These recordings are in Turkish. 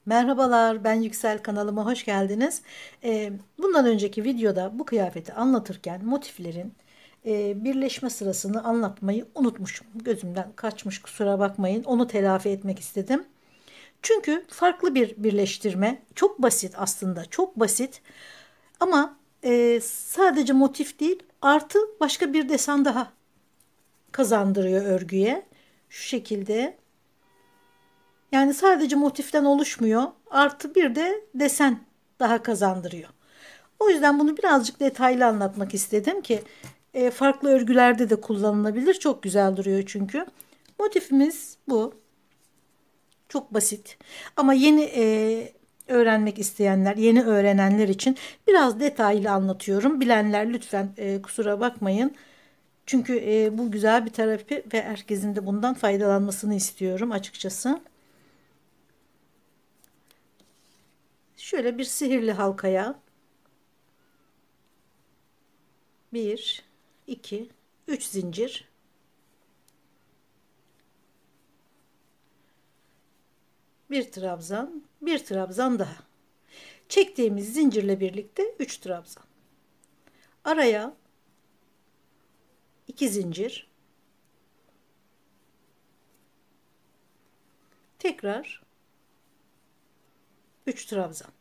Merhabalar, ben Yüksel, kanalıma hoş geldiniz. Bundan önceki videoda bu kıyafeti anlatırken motiflerin birleşme sırasını anlatmayı unutmuşum. Gözümden kaçmış, kusura bakmayın. Onu telafi etmek istedim. Çünkü farklı bir birleştirme, çok basit aslında, çok basit. Ama sadece motif değil, artı başka bir desen daha kazandırıyor örgüye. Şu şekilde. Yani sadece motiften oluşmuyor. Artı bir de desen daha kazandırıyor. O yüzden bunu birazcık detaylı anlatmak istedim ki farklı örgülerde de kullanılabilir. Çok güzel duruyor çünkü. Motifimiz bu. Çok basit. Ama yeni öğrenmek isteyenler, yeni öğrenenler için biraz detaylı anlatıyorum. Bilenler lütfen kusura bakmayın. Çünkü bu güzel bir terapi ve herkesin de bundan faydalanmasını istiyorum açıkçası. Şöyle bir sihirli halkaya bir, 2, 3 zincir, bir trabzan, bir trabzan daha. Çektiğimiz zincirle birlikte 3 trabzan. Araya 2 zincir, tekrar 3 trabzan.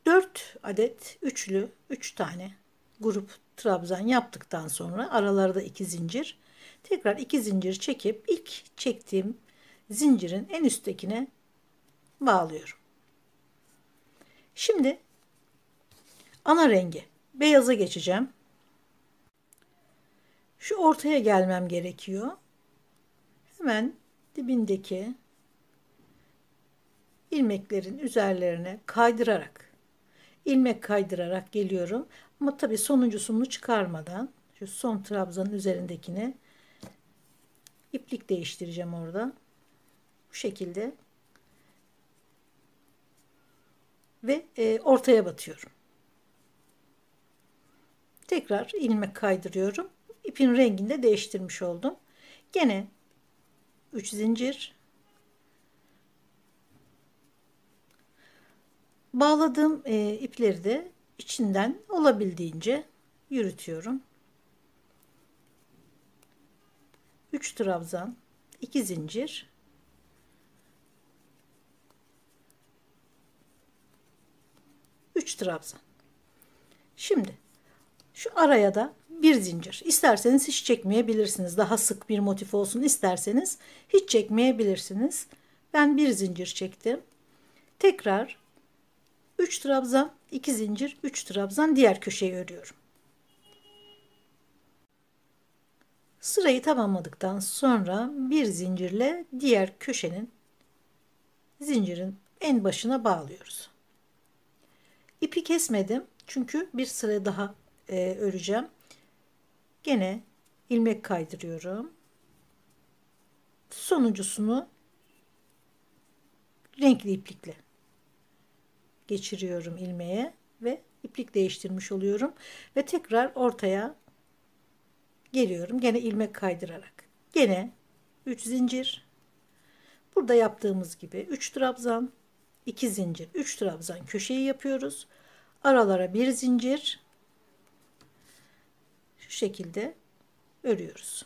Dört adet üçlü, 3 tane grup trabzan yaptıktan sonra aralarda 2 zincir, tekrar 2 zincir çekip ilk çektiğim zincirin en üsttekine bağlıyorum. Şimdi ana rengi beyaza geçeceğim. Şu ortaya gelmem gerekiyor. Hemen dibindeki ilmeklerin üzerlerine kaydırarak, ilmek kaydırarak geliyorum. Ama tabii sonuncusunu çıkarmadan şu son trabzanın üzerindekini iplik değiştireceğim orada. Bu şekilde ve ortaya batıyorum. Tekrar ilmek kaydırıyorum. İpin rengini de değiştirmiş oldum. Gene 3 zincir. Bağladığım ipleri de içinden olabildiğince yürütüyorum. 3 trabzan, 2 zincir, 3 trabzan. Şimdi şu araya da bir zincir. İsterseniz hiç çekmeyebilirsiniz. Daha sık bir motif olsun isterseniz hiç çekmeyebilirsiniz. Ben bir zincir çektim. Tekrar 3 trabzan, 2 zincir, 3 trabzan diğer köşeyi örüyorum. Sırayı tamamladıktan sonra bir zincirle diğer köşenin zincirin en başına bağlıyoruz. İpi kesmedim çünkü bir sıra daha öreceğim. Gene ilmek kaydırıyorum. Sonuncusunu renkli iplikle geçiriyorum ilmeğe ve iplik değiştirmiş oluyorum ve tekrar ortaya geliyorum. Gene ilmek kaydırarak. Gene 3 zincir. Burada yaptığımız gibi 3 trabzan, 2 zincir, 3 trabzan köşeyi yapıyoruz. Aralara bir zincir. Şu şekilde örüyoruz.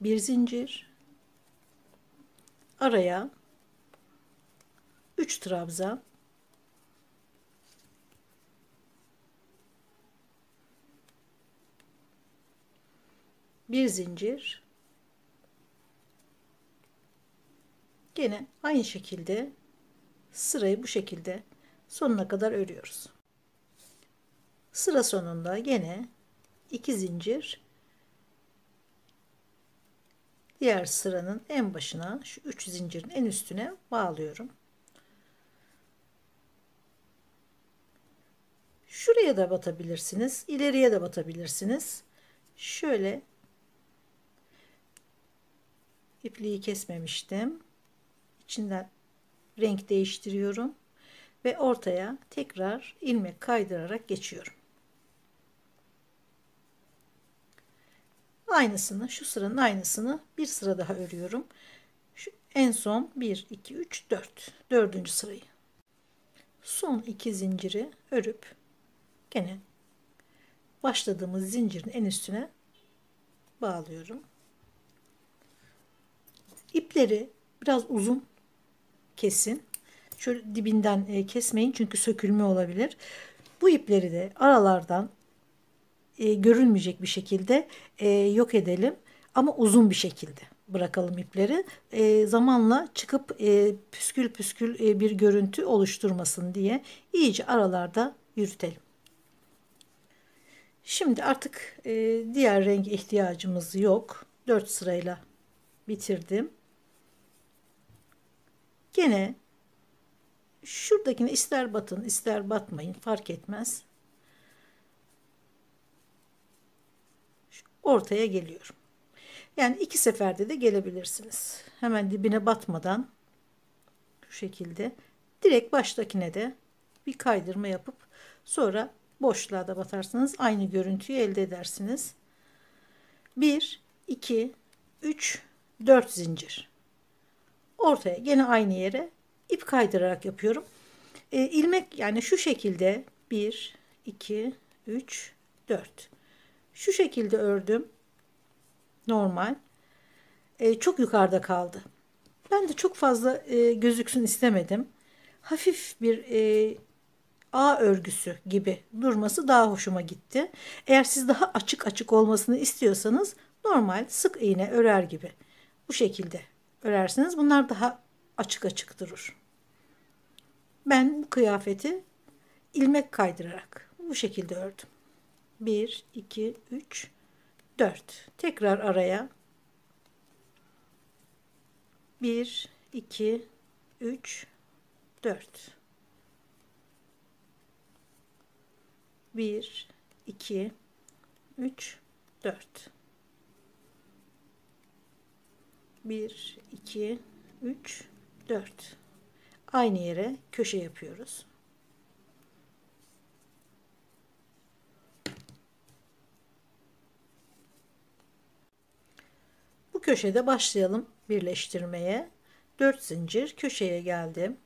Bir zincir, araya 3 trabzan, bir zincir, gene aynı şekilde sırayı bu şekilde sonuna kadar örüyoruz. Sıra sonunda gene 2 zincir, diğer sıranın en başına şu 3 zincirin en üstüne bağlıyorum. Şuraya da batabilirsiniz, ileriye de batabilirsiniz. Şöyle ipliği kesmemiştim. İçinden renk değiştiriyorum ve ortaya tekrar ilmek kaydırarak geçiyorum. Aynısını, şu sıranın aynısını bir sıra daha örüyorum. Şu en son 1 2 3 4 dördüncü sırayı. Son 2 zinciri örüp gene başladığımız zincirin en üstüne bağlıyorum. İpleri biraz uzun kesin. Şöyle dibinden kesmeyin çünkü sökülme olabilir. Bu ipleri de aralardan görünmeyecek bir şekilde yok edelim. Ama uzun bir şekilde bırakalım ipleri. Zamanla çıkıp püskül püskül bir görüntü oluşturmasın diye iyice aralarda yürütelim. Şimdi artık diğer renk ihtiyacımız yok. 4 sırayla bitirdim. Gene şuradakine ister batın ister batmayın fark etmez. Ortaya geliyorum. Yani 2 seferde de gelebilirsiniz. Hemen dibine batmadan şu şekilde direkt baştakine de bir kaydırma yapıp sonra boşluğa da batarsınız. Aynı görüntüyü elde edersiniz. 1 2 3 4 zincir. Ortaya gene aynı yere ip kaydırarak yapıyorum. İlmek yani şu şekilde 1 2 3 4. Şu şekilde ördüm. Normal. Çok yukarıda kaldı. Ben de çok fazla gözüksün istemedim. Hafif bir ağ örgüsü gibi durması daha hoşuma gitti. Eğer siz daha açık açık olmasını istiyorsanız normal sık iğne örer gibi bu şekilde örersiniz. Bunlar daha açık açık durur. Ben bu kıyafeti ilmek kaydırarak bu şekilde ördüm. 1 2 3 4. Tekrar araya 1 2 3 4. 1 2 3 4. 1 2 3 4. Aynı yere köşe yapıyoruz. Bu köşede başlayalım birleştirmeye. 4 zincir köşeye geldim.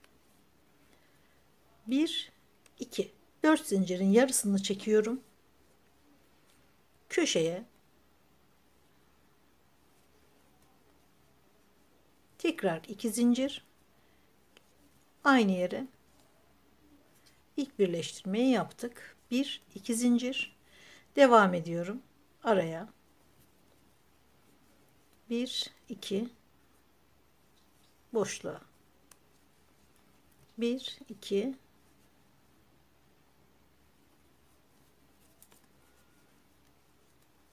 1 2 4 zincirin yarısını çekiyorum. Köşeye tekrar 2 zincir aynı yere ilk birleştirmeyi yaptık. 1 2 zincir devam ediyorum. Araya 1 2 boşluğa 1 2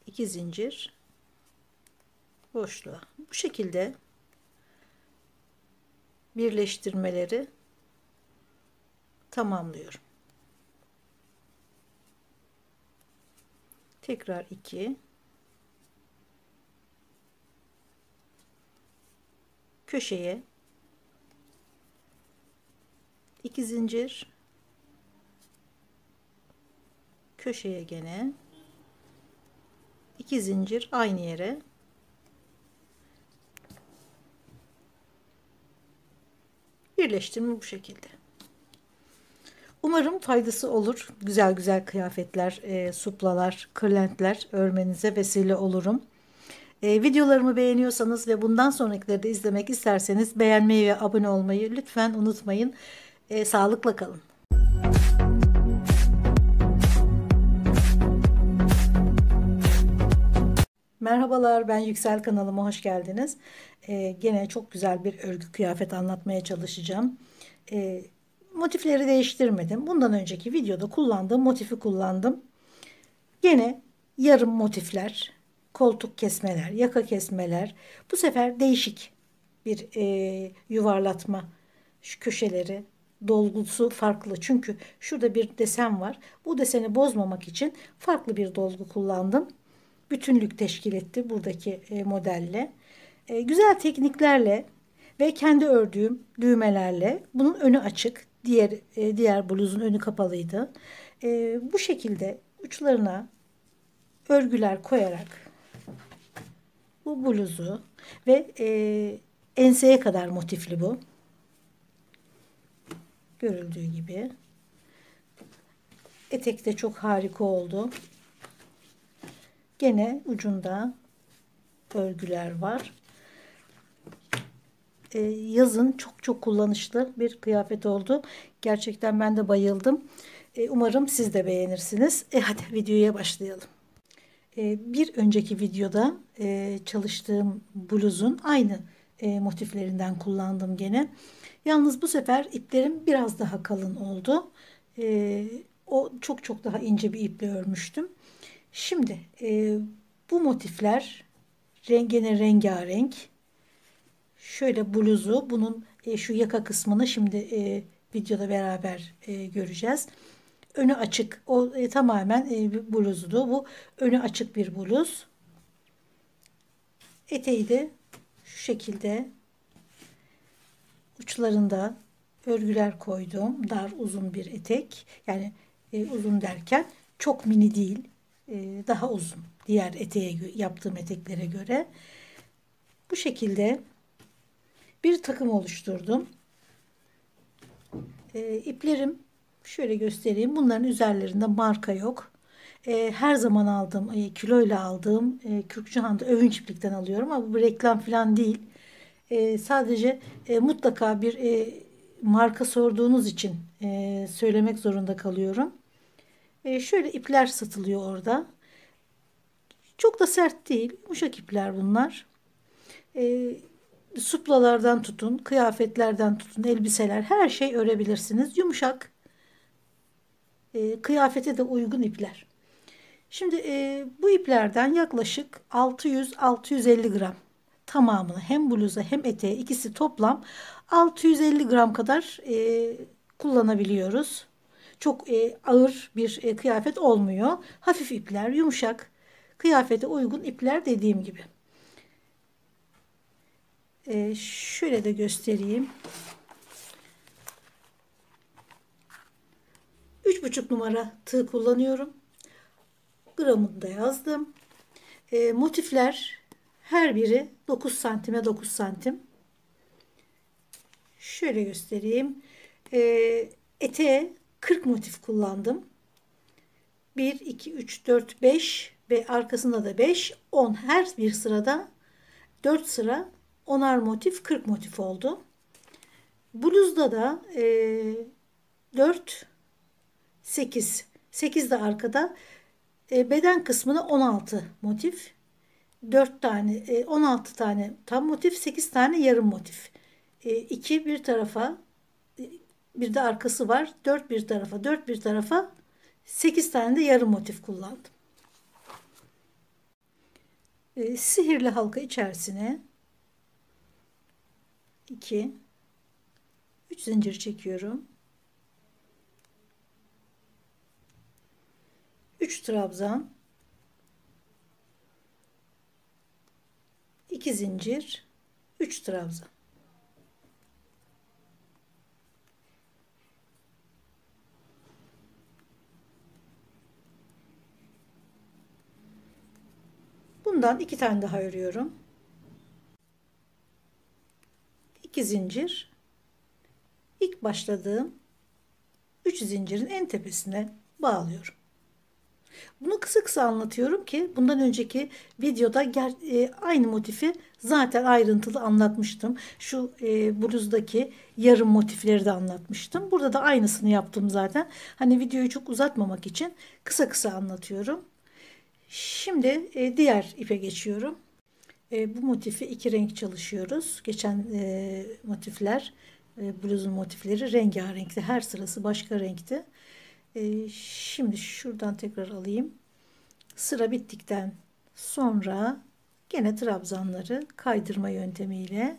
2 zincir boşluğa. Bu şekilde birleştirmeleri tamamlıyorum. Tekrar 2 köşeye 2 zincir köşeye gene 2 zincir aynı yere birleştirme bu şekilde. Umarım faydası olur. Güzel güzel kıyafetler, suplalar, kırlentler örmenize vesile olurum. Videolarımı beğeniyorsanız ve bundan sonrakileri de izlemek isterseniz beğenmeyi ve abone olmayı lütfen unutmayın. Sağlıkla kalın. Merhabalar, ben Yüksel, kanalıma hoş geldiniz. Gene çok güzel bir örgü kıyafet anlatmaya çalışacağım. Motifleri değiştirmedim. Bundan önceki videoda kullandığım motifi kullandım. Gene yarım motifler, koltuk kesmeler, yaka kesmeler. Bu sefer değişik bir yuvarlatma. Şu köşeleri dolgusu farklı. Çünkü şurada bir desen var. Bu deseni bozmamak için farklı bir dolgu kullandım. Bütünlük teşkil etti buradaki modelle. Güzel tekniklerle Ve kendi ördüğüm düğmelerle, bunun önü açık, diğer bluzun önü kapalıydı. Bu şekilde uçlarına örgüler koyarak bu bluzu ve enseye kadar motifli bu. Görüldüğü gibi. Etek de çok harika oldu. Gene ucunda örgüler var. Yazın çok çok kullanışlı bir kıyafet oldu. Gerçekten ben de bayıldım. Umarım siz de beğenirsiniz. Hadi videoya başlayalım. Bir önceki videoda çalıştığım bluzun aynı motiflerinden kullandım gene. Yalnız bu sefer iplerim biraz daha kalın oldu. O çok çok daha ince bir iple örmüştüm. Şimdi bu motifler gene rengarenk. Şöyle bluzu, bunun şu yaka kısmını şimdi videoda beraber göreceğiz. Önü açık. O tamamen bluzdu. Bu önü açık bir bluz. Eteği de şu şekilde uçlarında örgüler koydum. Dar uzun bir etek. Yani uzun derken çok mini değil. Daha uzun. Diğer yaptığım eteklere göre. Bu şekilde bir takım oluşturdum. İplerim şöyle göstereyim. Bunların üzerlerinde marka yok. Her zaman aldığım, kiloyla aldığım Kürkçühan'da Övünç iplikten alıyorum ama bu reklam falan değil. Sadece mutlaka bir marka sorduğunuz için söylemek zorunda kalıyorum. Şöyle ipler satılıyor orada. Çok da sert değil. Yumuşak ipler bunlar. Suplalardan tutun, kıyafetlerden tutun, elbiseler, her şey örebilirsiniz. Yumuşak, kıyafete de uygun ipler. Şimdi bu iplerden yaklaşık 600-650 gram tamamını, hem bluza hem eteğe, ikisi toplam 650 gram kadar kullanabiliyoruz. Çok ağır bir kıyafet olmuyor. Hafif ipler, yumuşak, kıyafete uygun ipler dediğim gibi. Şöyle de göstereyim. 3,5 numara tığ kullanıyorum. Gramını da yazdım. Motifler her biri 9 santime 9 santim. Şöyle göstereyim. Eteğe 40 motif kullandım. 1, 2, 3, 4, 5 ve arkasında da 5, 10. Her bir sırada 4 sıra 10'ar motif, 40 motif oldu. Bluzda da 4, 8. 8 de arkada. Beden kısmına 16 motif. 4 tane, 16 tane tam motif, 8 tane yarım motif. 2 bir tarafa, bir de arkası var. 4 bir tarafa, 4 bir tarafa, 8 tane de yarım motif kullandım. Sihirli halka içerisine 2, 3 zincir çekiyorum. 3 trabzan, 2 zincir, 3 trabzan. Bundan 2 tane daha örüyorum. 2 zincir. İlk başladığım 3 zincirin en tepesine bağlıyorum. Bunu kısa kısa anlatıyorum ki bundan önceki videoda aynı motifi zaten ayrıntılı anlatmıştım. Şu bluzdaki yarım motifleri de anlatmıştım. Burada da aynısını yaptım zaten. Hani videoyu çok uzatmamak için kısa kısa anlatıyorum. Şimdi diğer ipe geçiyorum. Bu motifi 2 renk çalışıyoruz. Geçen motifler, bluzun motifleri rengarenkti. Her sırası başka renkti. Şimdi şuradan tekrar alayım. Sıra bittikten sonra gene trabzanları kaydırma yöntemiyle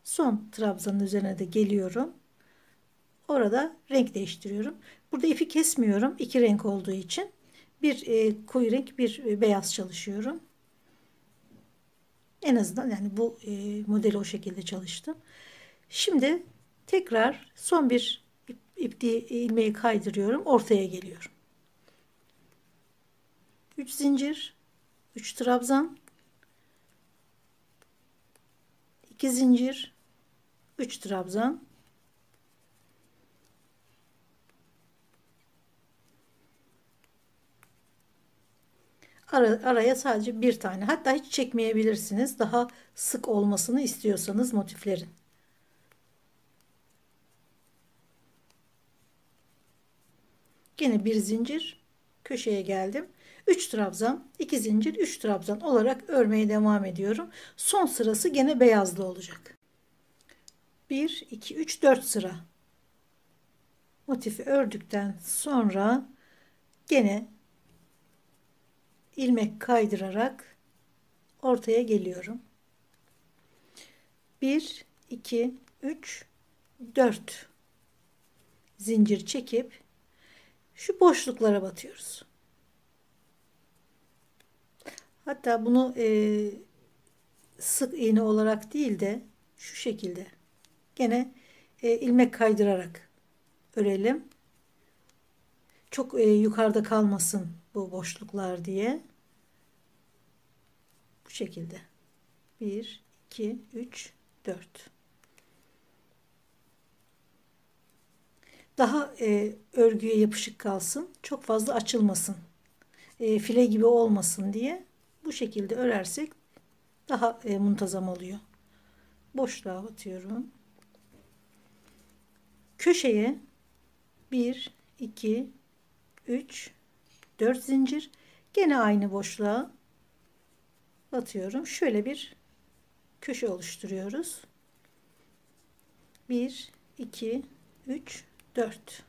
son trabzanın üzerine de geliyorum. Orada renk değiştiriyorum. Burada ipi kesmiyorum. 2 renk olduğu için bir koyu renk, bir beyaz çalışıyorum. En azından yani bu modeli o şekilde çalıştım. Şimdi tekrar son bir ilmeği kaydırıyorum. Ortaya geliyorum. 3 zincir, 3 trabzan, 2 zincir, 3 trabzan, araya sadece bir tane, hatta hiç çekmeyebilirsiniz daha sık olmasını istiyorsanız motiflerin. Yine bir zincir, köşeye geldim. 3 trabzan, 2 zincir, 3 trabzan olarak örmeye devam ediyorum. Son sırası gene beyazlı olacak. 1 2 3 4 sıra motifi ördükten sonra gene ilmek kaydırarak ortaya geliyorum. 1 2 3 4 zincir çekip şu boşluklara batıyoruz. Hatta bunu sık iğne olarak değil de şu şekilde gene ilmek kaydırarak örelim. Çok yukarıda kalmasın bu boşluklar diye. Bu şekilde. 1 2 3 4. Daha örgüye yapışık kalsın. Çok fazla açılmasın. File gibi olmasın diye bu şekilde örersek daha muntazam oluyor. Boşluğa batıyorum. Köşeye 1 2 3 4 zincir, gene aynı boşluğa batıyorum. Şöyle bir köşe oluşturuyoruz. 1 2 3 4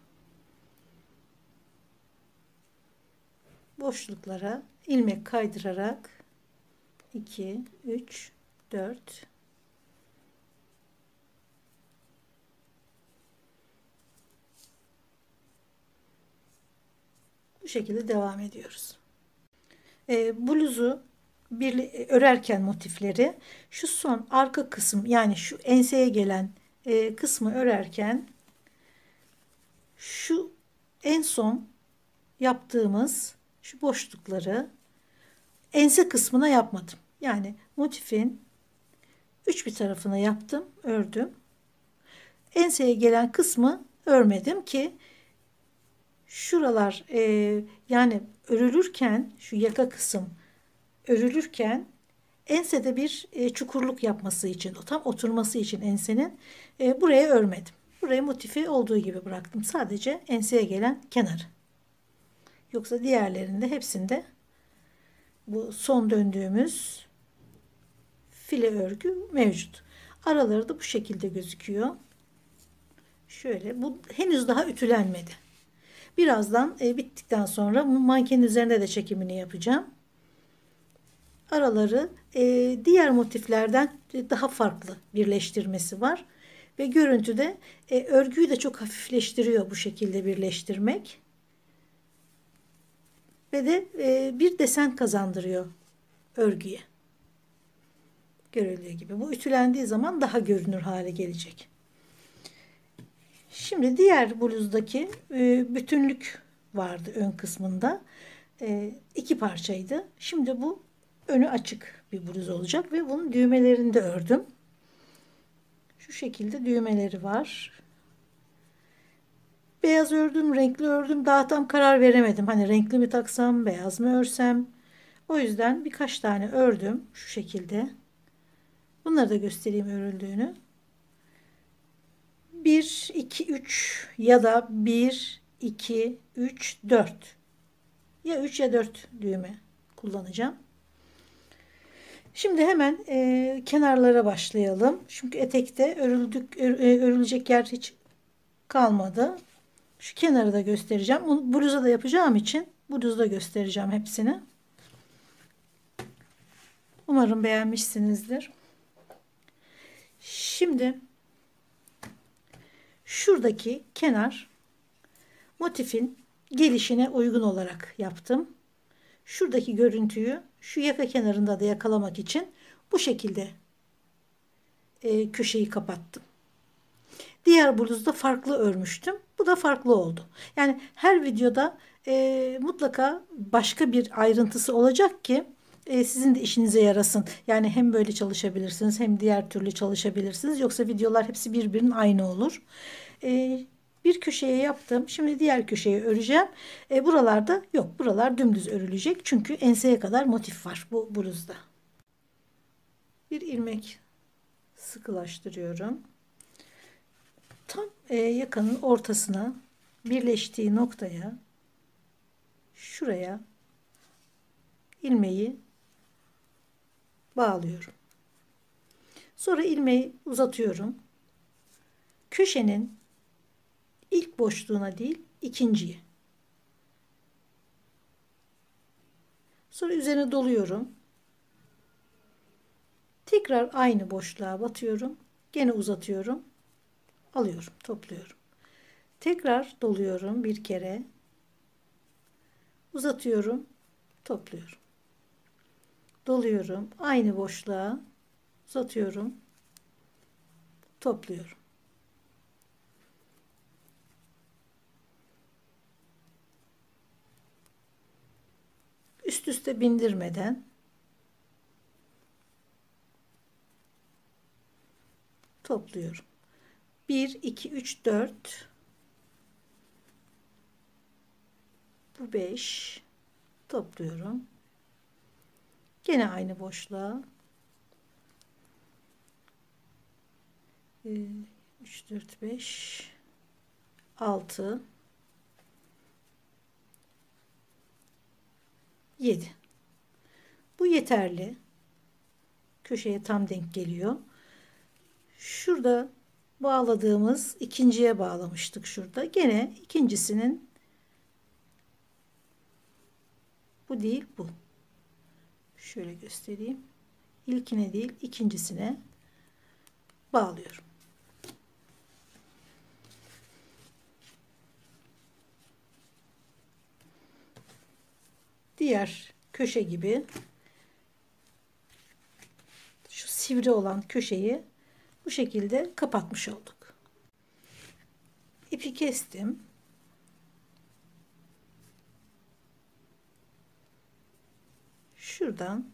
boşluklara ilmek kaydırarak 2 3 4 bu şekilde devam ediyoruz. Bluzu örerken motifleri şu son arka kısım, yani şu enseye gelen kısmı örerken şu en son yaptığımız şu boşlukları ense kısmına yapmadım. Yani motifin üç bir tarafına yaptım, ördüm. Enseye gelen kısmı örmedim ki şuralar yani örülürken şu yaka kısım örülürken ensede bir çukurluk yapması için, tam oturması için ensenin buraya örmedim. Buraya motifi olduğu gibi bıraktım. Sadece enseye gelen kenarı. Yoksa diğerlerinde hepsinde bu son döndüğümüz file örgü mevcut. Araları da bu şekilde gözüküyor. Şöyle, bu henüz daha ütülenmedi. Birazdan bittikten sonra mankenin üzerinde de çekimini yapacağım. Araları diğer motiflerden daha farklı birleştirmesi var. Ve görüntüde örgüyü de çok hafifleştiriyor bu şekilde birleştirmek. Ve de bir desen kazandırıyor örgüye. Görüldüğü gibi. Bu ütülendiği zaman daha görünür hale gelecek. Şimdi diğer bluzdaki bütünlük vardı ön kısmında. İki parçaydı. Şimdi bu önü açık bir bluz olacak ve bunun düğmelerini de ördüm. Şu şekilde düğmeleri var. Beyaz ördüm, renkli ördüm. Daha tam karar veremedim. Hani renkli mi taksam, beyaz mı örsem. O yüzden birkaç tane ördüm şu şekilde. Bunları da göstereyim örüldüğünü. 1 2 3 ya da 1 2 3 4. Ya 3 ya 4 düğme kullanacağım. Şimdi hemen kenarlara başlayalım. Çünkü etekte örülecek yer hiç kalmadı. Şu kenarı da göstereceğim. Bunu bluza da yapacağım için bluzda göstereceğim hepsini. Umarım beğenmişsinizdir. Şimdi şuradaki kenar motifin gelişine uygun olarak yaptım. Şuradaki görüntüyü şu yaka kenarında da yakalamak için Bu şekilde köşeyi kapattım. Diğer bluzda farklı örmüştüm. Bu da farklı oldu. Yani her videoda mutlaka başka bir ayrıntısı olacak ki sizin de işinize yarasın. Yani hem böyle çalışabilirsiniz hem diğer türlü çalışabilirsiniz. Yoksa videolar hepsi birbirinin aynı olur. Bir köşeye yaptım. Şimdi diğer köşeye öreceğim. Buralarda yok. Buralar dümdüz örülecek. Çünkü enseye kadar motif var bu bluzda. Bir ilmek sıkılaştırıyorum. Tam yakanın ortasına, birleştiği noktaya, şuraya ilmeği bağlıyorum. Sonra ilmeği uzatıyorum. Köşenin ilk boşluğuna değil, ikinciye. Sonra üzerine doluyorum. Tekrar aynı boşluğa batıyorum. Gene uzatıyorum. Alıyorum, topluyorum. Tekrar doluyorum bir kere. Uzatıyorum, topluyorum. Doluyorum. Aynı boşluğa uzatıyorum, topluyorum. Üst üste bindirmeden topluyorum. 1, 2, 3, 4. Bu 5. Topluyorum. Gene aynı boşluğa. 3, 4, 5, 6, 7. Bu yeterli. Köşeye tam denk geliyor. Şurada bağladığımız ikinciye bağlamıştık şurada. Gene ikincisinin, bu değil bu. Şöyle göstereyim. İlkine değil ikincisine bağlıyorum. Diğer köşe gibi şu sivri olan köşeyi bu şekilde kapatmış olduk. İpi kestim. Şuradan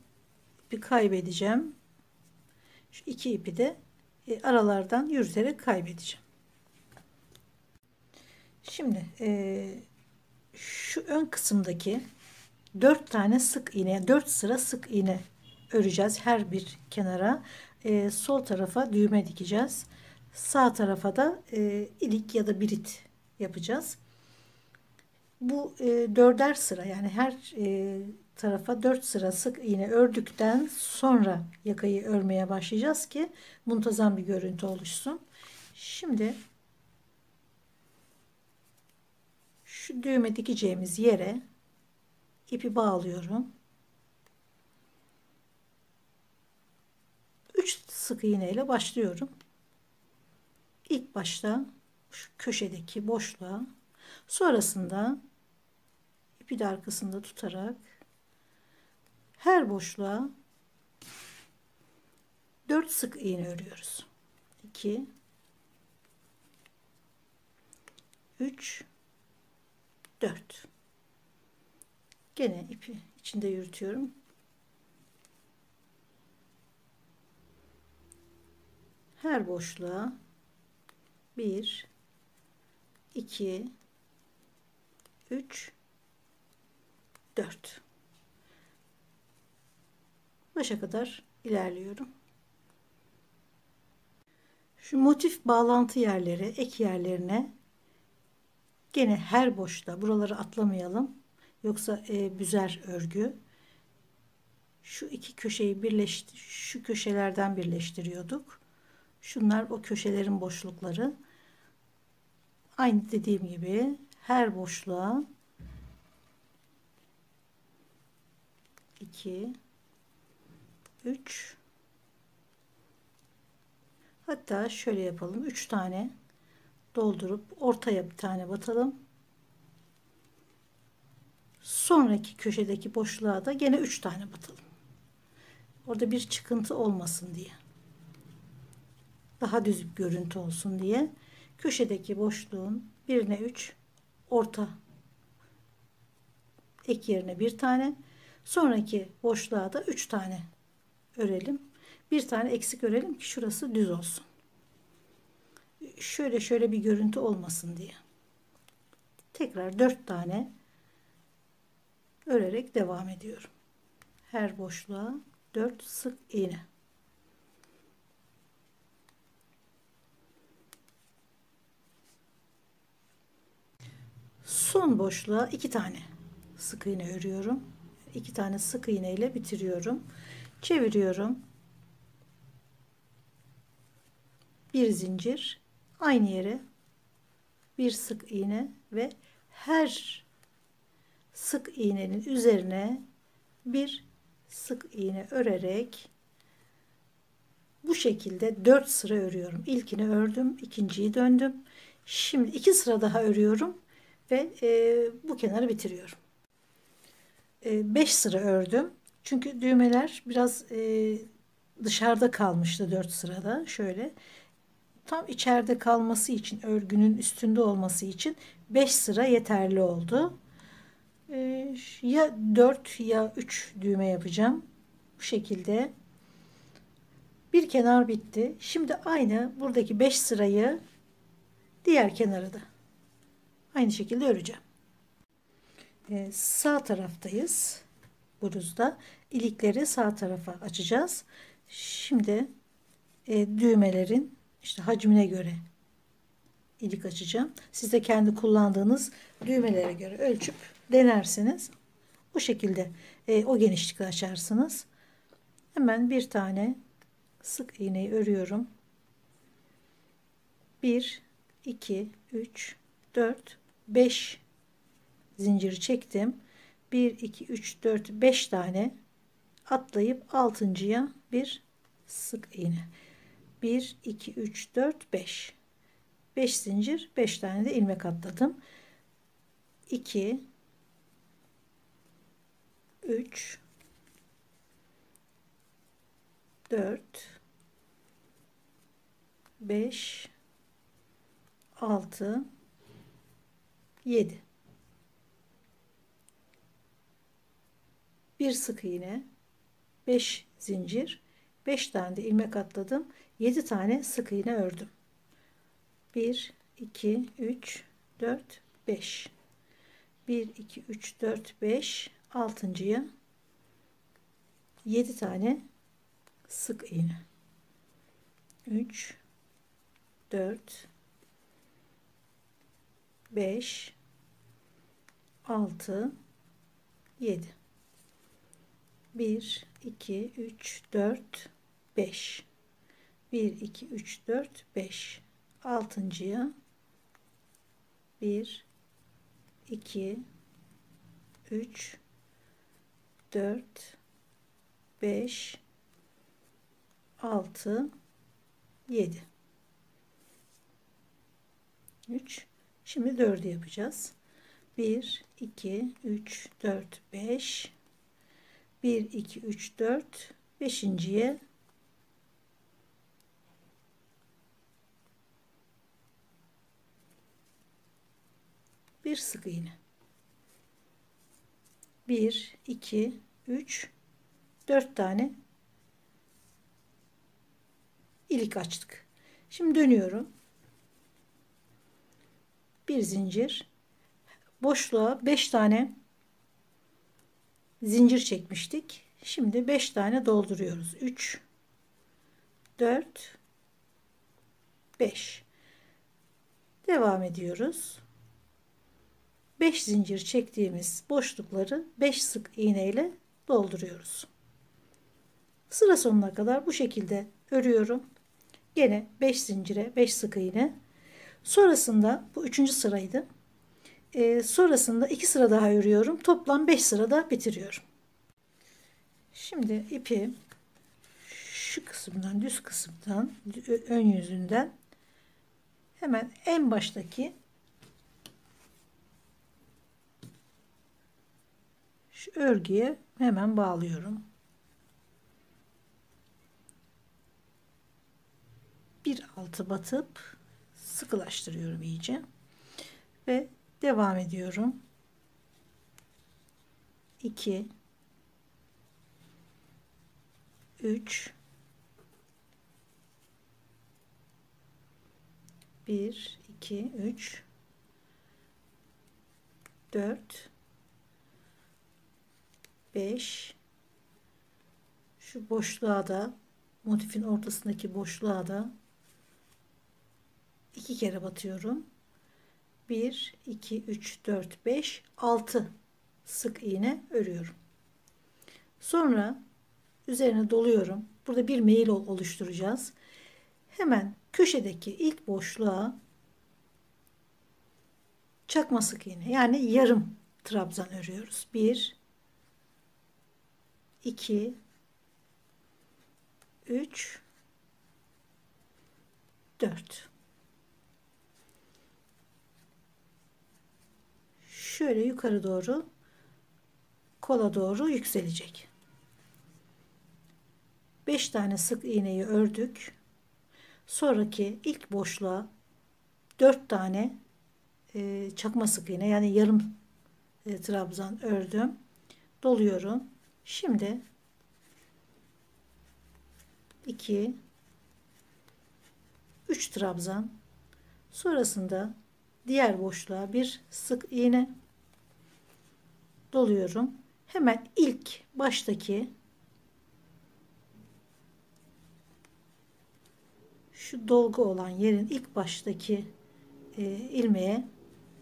ipi kaybedeceğim. Şu iki ipi de aralardan yürüterek kaybedeceğim. Şimdi şu ön kısımdaki 4 tane sık iğne, 4 sıra sık iğne öreceğiz her bir kenara. Sol tarafa düğme dikeceğiz. Sağ tarafa da ilik ya da birit yapacağız. Bu 4'er sıra, yani her tarafa 4 sıra sık iğne ördükten sonra yakayı örmeye başlayacağız ki muntazam bir görüntü oluşsun. Şimdi şu düğme dikeceğimiz yere ipi bağlıyorum. 3 sık iğne ile başlıyorum. İlk başta şu köşedeki boşluğa, sonrasında ipi de arkasında tutarak her boşluğa 4 sık iğne örüyoruz. 2, 3, 4. Gene ipi içinde yürütüyorum. Her boşluğa 1, 2, 3, 4. Başa kadar ilerliyorum. Şu motif bağlantı yerleri, ek yerlerine gene her boşta, buraları atlamayalım. Yoksa büzer örgü. Şu iki köşeyi şu köşelerden birleştiriyorduk. Şunlar o köşelerin boşlukları. Aynı dediğim gibi her boşluğa 2, 3, hatta şöyle yapalım. 3 tane doldurup ortaya bir tane batalım. Sonraki köşedeki boşluğa da gene 3 tane batalım. Orada bir çıkıntı olmasın diye. Daha düz bir görüntü olsun diye. Köşedeki boşluğun birine 3, orta ek yerine bir tane, sonraki boşluğa da 3 tane örelim. Bir tane eksik örelim ki şurası düz olsun. Şöyle bir görüntü olmasın diye. Tekrar 4 tane örerek devam ediyorum. Her boşluğa 4 sık iğne. Son boşluğa 2 tane sık iğne örüyorum. 2 tane sık iğne ile bitiriyorum. Çeviriyorum. Bir zincir, aynı yere bir sık iğne ve her sık iğnenin üzerine bir sık iğne örerek bu şekilde 4 sıra örüyorum. İlkini ördüm, ikinciyi döndüm. Şimdi 2 sıra daha örüyorum ve bu kenarı bitiriyorum. 5 sıra ördüm. Çünkü düğmeler biraz dışarıda kalmıştı 4 sırada. Şöyle tam içeride kalması için, örgünün üstünde olması için 5 sıra yeterli oldu. Ya 4 ya 3 düğme yapacağım. Bu şekilde bir kenar bitti. Şimdi aynı buradaki 5 sırayı diğer kenarı da aynı şekilde öreceğim. Sağ taraftayız. Bluzda ilikleri sağ tarafa açacağız. Şimdi düğmelerin işte hacmine göre ilik açacağım. Siz de kendi kullandığınız düğmelere göre ölçüp denersiniz. Bu şekilde o genişlikte açarsınız. Hemen bir tane sık iğneyi örüyorum. 1 2 3 4 5 zinciri çektim. 1 2 3 4 5 tane atlayıp altıncıya bir sık iğne. 1 2 3 4 5 5 zincir, 5 tane de ilmek atladım. 2 3 4 5 6 7 bir sık iğne, 5 zincir, 5 tane de ilmek atladım. 7 tane sık iğne ördüm. 1 2 3 4 5 1 2 3 4 5 altıncıya 7 tane sık iğne. 3 4 5 6 7 1 2 3 4 5 1 2 3 4 5 altıncıya 1 2 3 4 5 6 7 3 şimdi 4'ü yapacağız. 1 2 3 4 5 1 2 3 4 5.'ye bir sık iğne. 1 2 3 4 tane ilik açtık. Şimdi dönüyorum. Bir zincir, boşluğa 5 tane zincir çekmiştik. Şimdi 5 tane dolduruyoruz. 3 4 5 devam ediyoruz. 5 zincir çektiğimiz boşlukları 5 sık iğne ile dolduruyoruz. Sıra sonuna kadar bu şekilde örüyorum. Gene 5 zincire 5 sık iğne. Sonrasında bu 3. sıraydı. Sonrasında 2 sıra daha örüyorum. Toplam 5 sırada bitiriyorum. Şimdi ipi şu kısımdan, düz kısımdan, ön yüzünden hemen en baştaki şu örgüye hemen bağlıyorum. bir altı batıp sıkılaştırıyorum iyice ve devam ediyorum. 2 3 1 2 3 4 5 şu boşluğa da, motifin ortasındaki boşluğa da 2 kere batıyorum. 1 2 3 4 5 6 sık iğne örüyorum. Sonra üzerine doluyorum. Burada bir meyil oluşturacağız. Hemen köşedeki ilk boşluğa çakma sık iğne, yani yarım trabzan örüyoruz. 1 2 3 4. Şöyle yukarı doğru, kola doğru yükselecek. 5 tane sık iğneyi ördük. Sonraki ilk boşluğa 4 tane çakma sık iğne, yani yarım trabzan ördüm. Doluyorum. Şimdi 2 3 trabzan, sonrasında diğer boşluğa bir sık iğne doluyorum. Hemen ilk baştaki şu dolgu olan yerin ilk baştaki ilmeğe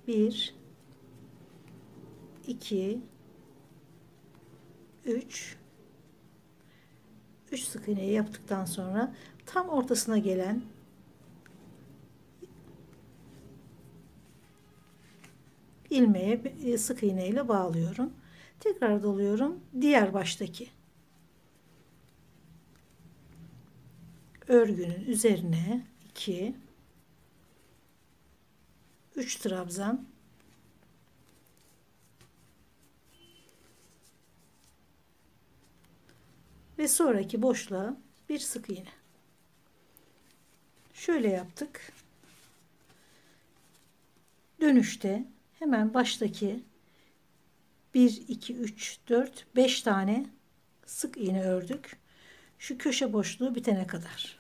1 2 3 sık iğneyi yaptıktan sonra tam ortasına gelen ilmeğe sık iğne ile bağlıyorum. Tekrar doluyorum. Diğer baştaki örgünün üzerine 2 3 trabzan, ve sonraki boşluğa bir sık iğne. Şöyle yaptık. Dönüşte hemen baştaki 1 2 3 4 5 tane sık iğne ördük. Şu köşe boşluğu bitene kadar.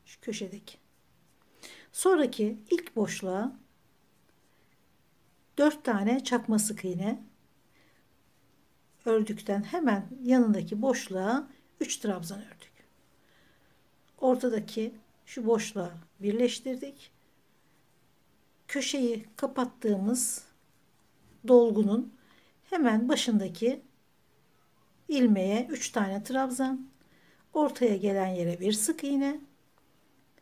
Şu köşedeki. Sonraki ilk boşluğa 4 tane çakma sık iğne ördükten hemen yanındaki boşluğa 3 trabzan ördük. Ortadaki şu boşluğa birleştirdik. Köşeyi kapattığımız dolgunun hemen başındaki ilmeğe 3 tane trabzan, ortaya gelen yere bir sık iğne,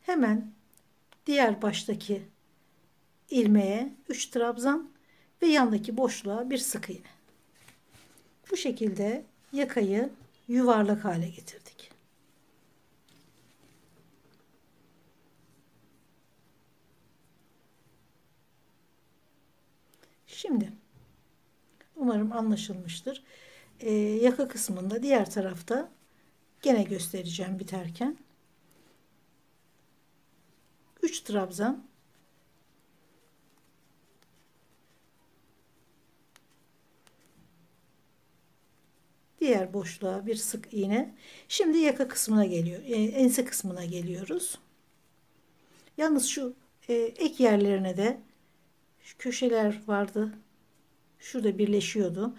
hemen diğer baştaki ilmeğe 3 trabzan ve yandaki boşluğa bir sık iğne. Bu şekilde yakayı yuvarlak hale getirdik. Şimdi umarım anlaşılmıştır. Yaka kısmında diğer tarafta gene göstereceğim biterken. 3 trabzan, diğer boşluğa bir sık iğne. Şimdi yaka kısmına geliyor. Ense kısmına geliyoruz. Yalnız şu ek yerlerine de şu köşeler vardı. Şurada birleşiyordu.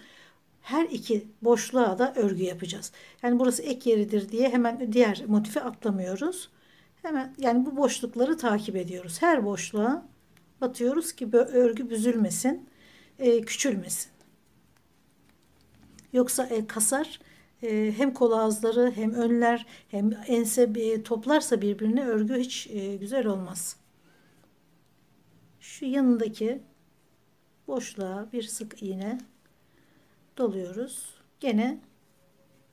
Her iki boşluğa da örgü yapacağız. Yani burası ek yeridir diye hemen diğer motife atlamıyoruz. Hemen yani bu boşlukları takip ediyoruz. Her boşluğa batıyoruz ki böyle örgü büzülmesin, küçülmesin. Yoksa kasar, hem kol ağızları hem önler hem ense toplarsa birbirine örgü hiç güzel olmaz. Şu yanındaki boşluğa bir sık iğne doluyoruz. Gene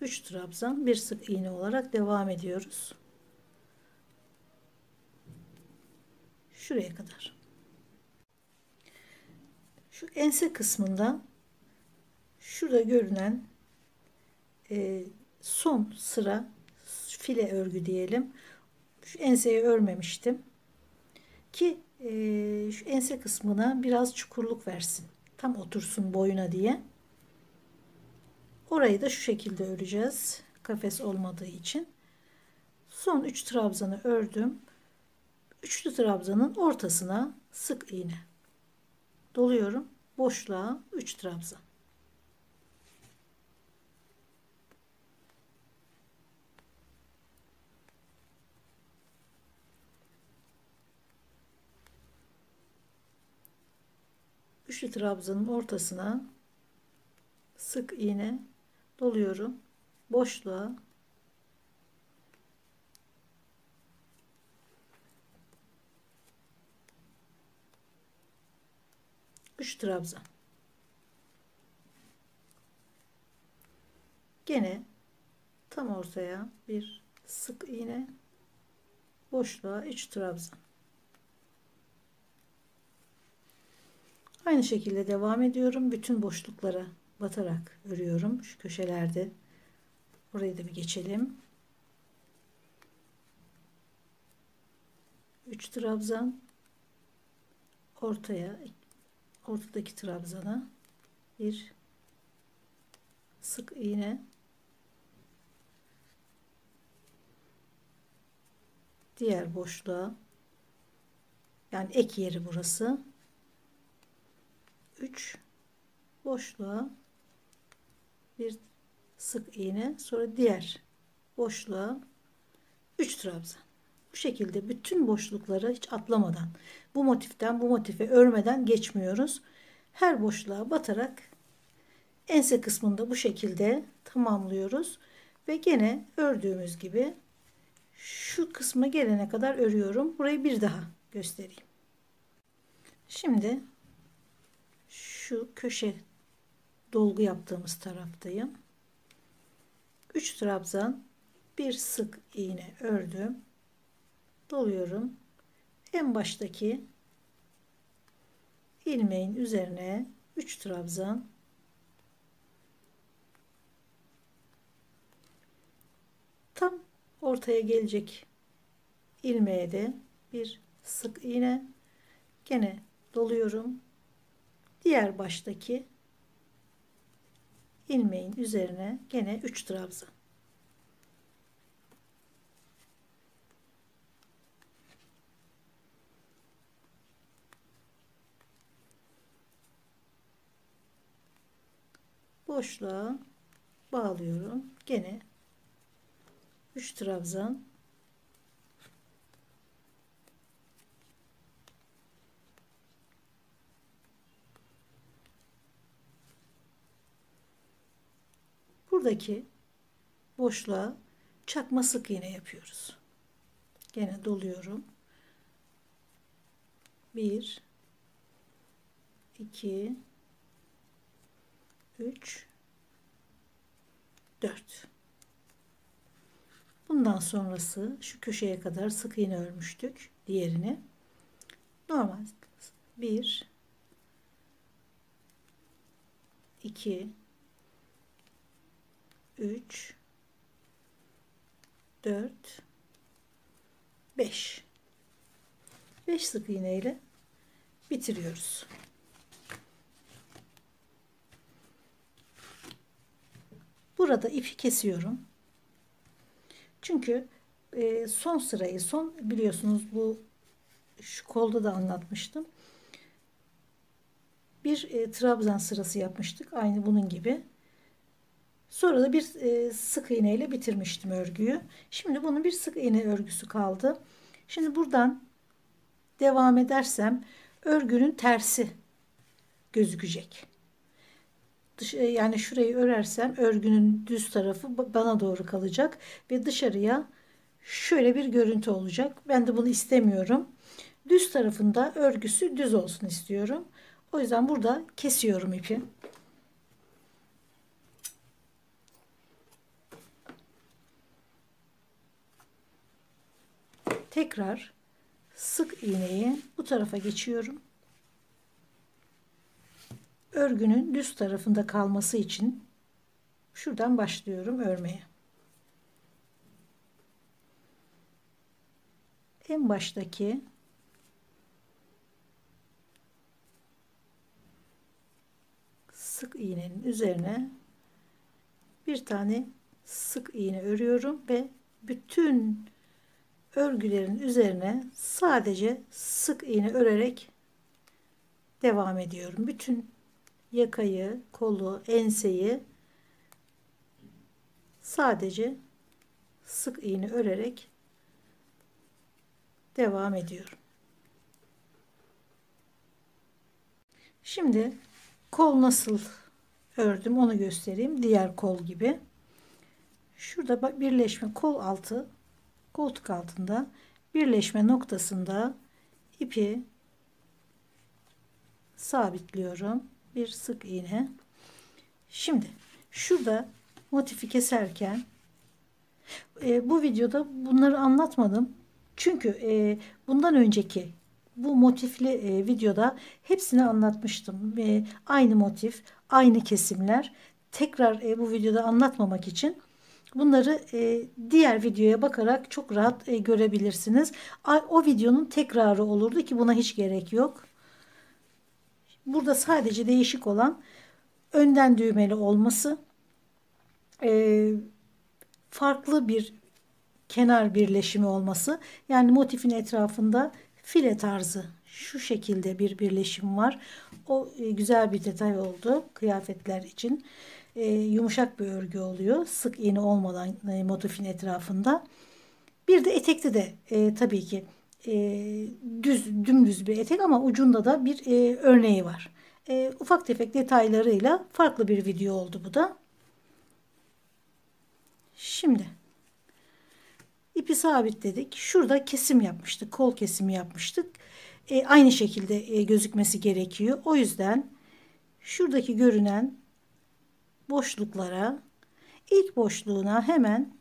3 trabzan, bir sık iğne olarak devam ediyoruz. Şuraya kadar. Şu ense kısmında şurada görünen son sıra file örgü diyelim. Şu enseyi örmemiştim ki şu ense kısmına biraz çukurluk versin. Tam otursun boyuna diye. Orayı da şu şekilde öreceğiz. Kafes olmadığı için. Son 3 trabzanı ördüm. Üçlü trabzanın ortasına sık iğne doluyorum. Boşluğa 3 trabzan. Üçlü trabzanın ortasına sık iğne doluyorum. Boşluğa 3 trabzan. Gene tam ortaya bir sık iğne, boşluğa 3 trabzan. Aynı şekilde devam ediyorum. Bütün boşluklara batarak örüyorum. Şu köşelerde. Orayı da bir geçelim. 3 trabzan. Ortadaki trabzana bir sık iğne, diğer boşluğa, yani ek yeri burası, 3 boşluğa bir sık iğne, sonra diğer boşluğa 3 trabzan. Bu şekilde bütün boşlukları hiç atlamadan, bu motiften bu motife örmeden geçmiyoruz. Her boşluğa batarak ense kısmında bu şekilde tamamlıyoruz ve gene ördüğümüz gibi şu kısma gelene kadar örüyorum. Burayı bir daha göstereyim. Şimdi şu köşe dolgu yaptığımız taraftayım. 3 trabzan, bir sık iğne ördüm. Doluyorum. En baştaki ilmeğin üzerine 3 trabzan, tam ortaya gelecek ilmeğe de bir sık iğne, gene doluyorum. Diğer baştaki ilmeğin üzerine gene 3 trabzan. Boşluğa bağlıyorum. Gene 3 trabzan. Buradaki boşluğa çakma sık iğne yapıyoruz. Gene doluyorum. 1 2 3 4. Bundan sonrası şu köşeye kadar sık iğne örmüştük. Diğerini normal 1 2 3 4 5 sık iğne ile bitiriyoruz. Burada ipi kesiyorum. Çünkü son sırayı, biliyorsunuz bu şu kolda da anlatmıştım. Bir trabzan sırası yapmıştık. Aynı bunun gibi. Sonra da bir sık iğne ile bitirmiştim örgüyü. Şimdi bunun bir sık iğne örgüsü kaldı. Şimdi buradan devam edersem örgünün tersi gözükecek. Yani şurayı örersem örgünün düz tarafı bana doğru kalacak ve dışarıya şöyle bir görüntü olacak. Ben de bunu istemiyorum. Düz tarafında örgüsü düz olsun istiyorum. O yüzden burada kesiyorum ipi. Tekrar sık iğneyi bu tarafa geçiyorum. Örgünün düz tarafında kalması için şuradan başlıyorum örmeye. en baştaki sık iğnenin üzerine bir tane sık iğne örüyorum ve bütün örgülerin üzerine sadece sık iğne örerek devam ediyorum. Bütün yakayı, kolu, enseyi sadece sık iğne örerek devam ediyorum. Şimdi kol nasıl ördüm onu göstereyim. Diğer kol gibi. Şurada birleşme kol altı, koltuk altında birleşme noktasında ipi sabitliyorum. Bir sık iğne. Şimdi şurada motifi keserken bu videoda bunları anlatmadım. Çünkü bundan önceki bu motifli videoda hepsini anlatmıştım. Aynı motif, aynı kesimler. Tekrar bu videoda anlatmamak için bunları diğer videoya bakarak çok rahat görebilirsiniz. O videonun tekrarı olurdu ki buna hiç gerek yok. Burada sadece değişik olan önden düğmeli olması, farklı bir kenar birleşimi olması. Yani motifin etrafında file tarzı şu şekilde bir birleşim var. O güzel bir detay oldu kıyafetler için. Yumuşak bir örgü oluyor. Sık iğne olmadan motifin etrafında. Bir de etekte de tabii ki dümdüz bir etek ama ucunda da bir örneği var. Ufak tefek detaylarıyla farklı bir video oldu bu da. Şimdi ipi sabitledik. Şurada kesim yapmıştık. Kol kesimi yapmıştık. Aynı şekilde gözükmesi gerekiyor. O yüzden şuradaki görünen boşluklara ilk boşluğuna hemen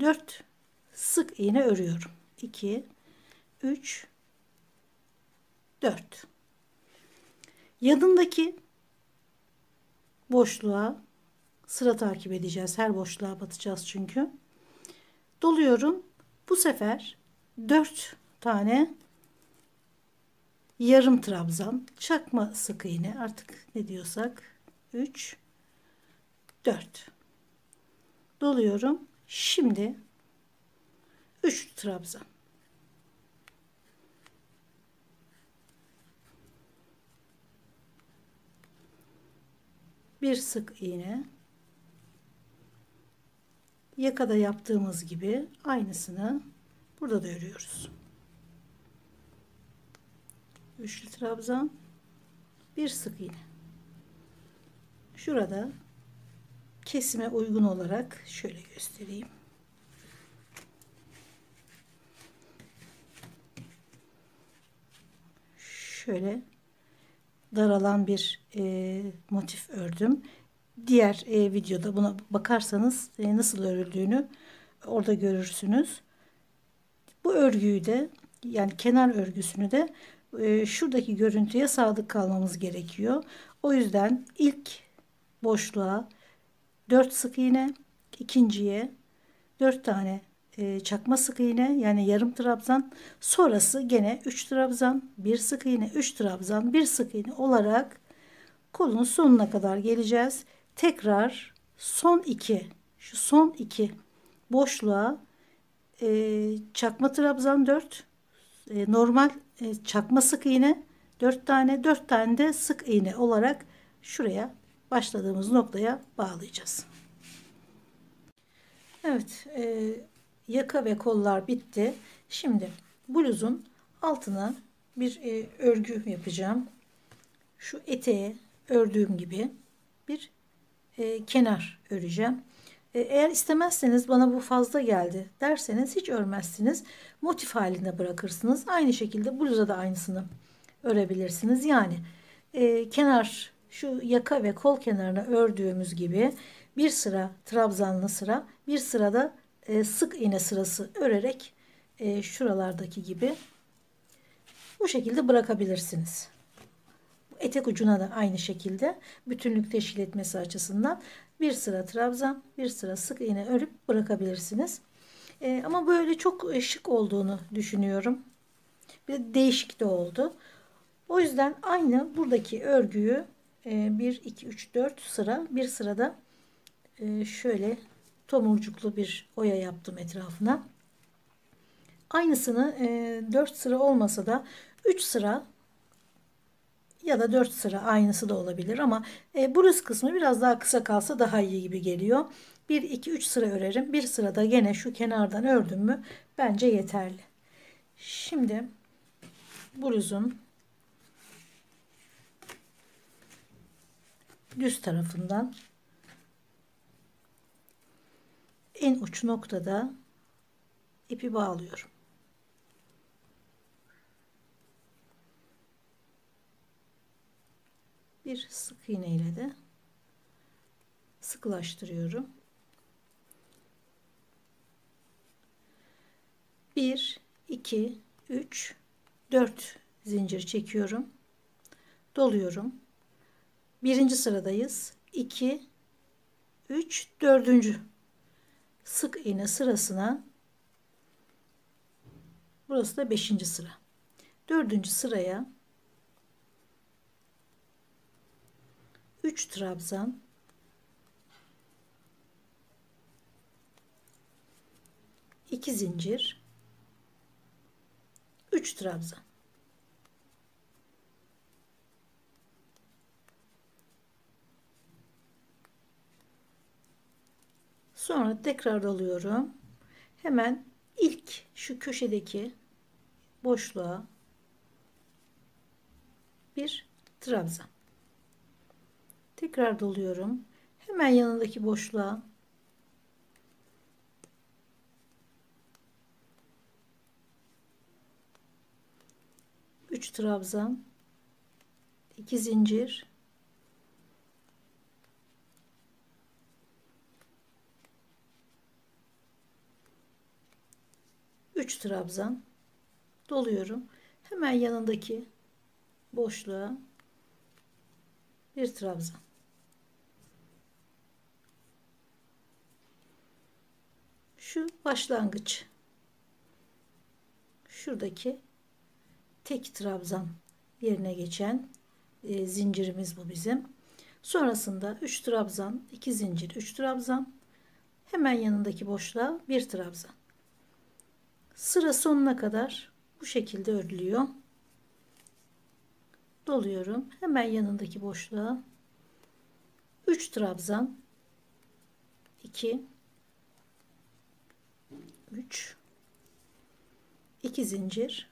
4 sık iğne örüyorum. 2 3 4. Yanındaki boşluğa sıra takip edeceğiz. Her boşluğa batacağız çünkü. Doluyorum. Bu sefer 4 tane yarım trabzan, çakma sık iğne, artık ne diyorsak, 3 4 doluyorum. Şimdi 3 trabzan, bir sık iğne, yakada yaptığımız gibi aynısını burada da örüyoruz. Üçlü trabzan, bir sık iğne. Şurada kesime uygun olarak şöyle göstereyim. Şöyle daralan bir motif ördüm. Diğer videoda buna bakarsanız nasıl örüldüğünü orada görürsünüz. Bu örgüyü de, yani kenar örgüsünü de şuradaki görüntüye sadık kalmamız gerekiyor. O yüzden ilk boşluğa 4 sık iğne, ikinciye 4 tane çakma sık iğne, yani yarım trabzan, sonrası gene 3 trabzan, 1 sık iğne, 3 trabzan, 1 sık iğne olarak kolun sonuna kadar geleceğiz. Tekrar son 2, şu son 2 boşluğa çakma trabzan 4, normal çakma sık iğne 4 tane, 4 tane de sık iğne olarak şuraya başladığımız noktaya bağlayacağız. Evet, yaka ve kollar bitti. Şimdi bluzun altına bir örgü yapacağım. Şu eteğe ördüğüm gibi bir kenar öreceğim. Eğer istemezseniz, bana bu fazla geldi derseniz hiç örmezsiniz. Motif halinde bırakırsınız. Aynı şekilde bluza da aynısını örebilirsiniz. Yani kenar, şu yaka ve kol kenarına ördüğümüz gibi bir sıra trabzanlı sıra, bir sırada sık iğne sırası örerek şuralardaki gibi bu şekilde bırakabilirsiniz. Etek ucuna da aynı şekilde bütünlük teşkil etmesi açısından bir sıra trabzan, bir sıra sık iğne örüp bırakabilirsiniz. Ama böyle çok şık olduğunu düşünüyorum. Bir de değişik de oldu. O yüzden aynı buradaki örgüyü 1, 2, 3, 4 sıra, bir sırada şöyle tomurcuklu bir oya yaptım etrafına. Aynısını 4 sıra olmasa da 3 sıra ya da 4 sıra aynısı da olabilir ama burası kısmı biraz daha kısa kalsa daha iyi gibi geliyor. 1, 2, 3 sıra örerim. Bir sırada gene şu kenardan ördüm mü bence yeterli. Şimdi bluzun düz tarafından en uç noktada ipi bağlıyorum. Bir sık iğne ile de sıkılaştırıyorum. 1, 2, 3, 4 zincir çekiyorum. Doluyorum. Birinci sıradayız. 2, 3, dördüncü sık iğne sırasına, burası da 5. sıra. 4. sıraya 3 trabzan, 2 zincir, 3 trabzan. Sonra tekrar alıyorum. Hemen ilk şu köşedeki boşluğa bir trabzan. Tekrar doluyorum. Hemen yanındaki boşluğa üç trabzan, 2 zincir, 3 trabzan doluyorum. Hemen yanındaki boşluğa bir trabzan. Şu başlangıç, şuradaki tek trabzan yerine geçen zincirimiz bu bizim. Sonrasında 3 trabzan, 2 zincir, 3 trabzan, hemen yanındaki boşluğa bir trabzan. Sıra sonuna kadar bu şekilde örülüyor. Doluyorum. Hemen yanındaki boşluğa 3 trabzan, 2, 3, 2 zincir,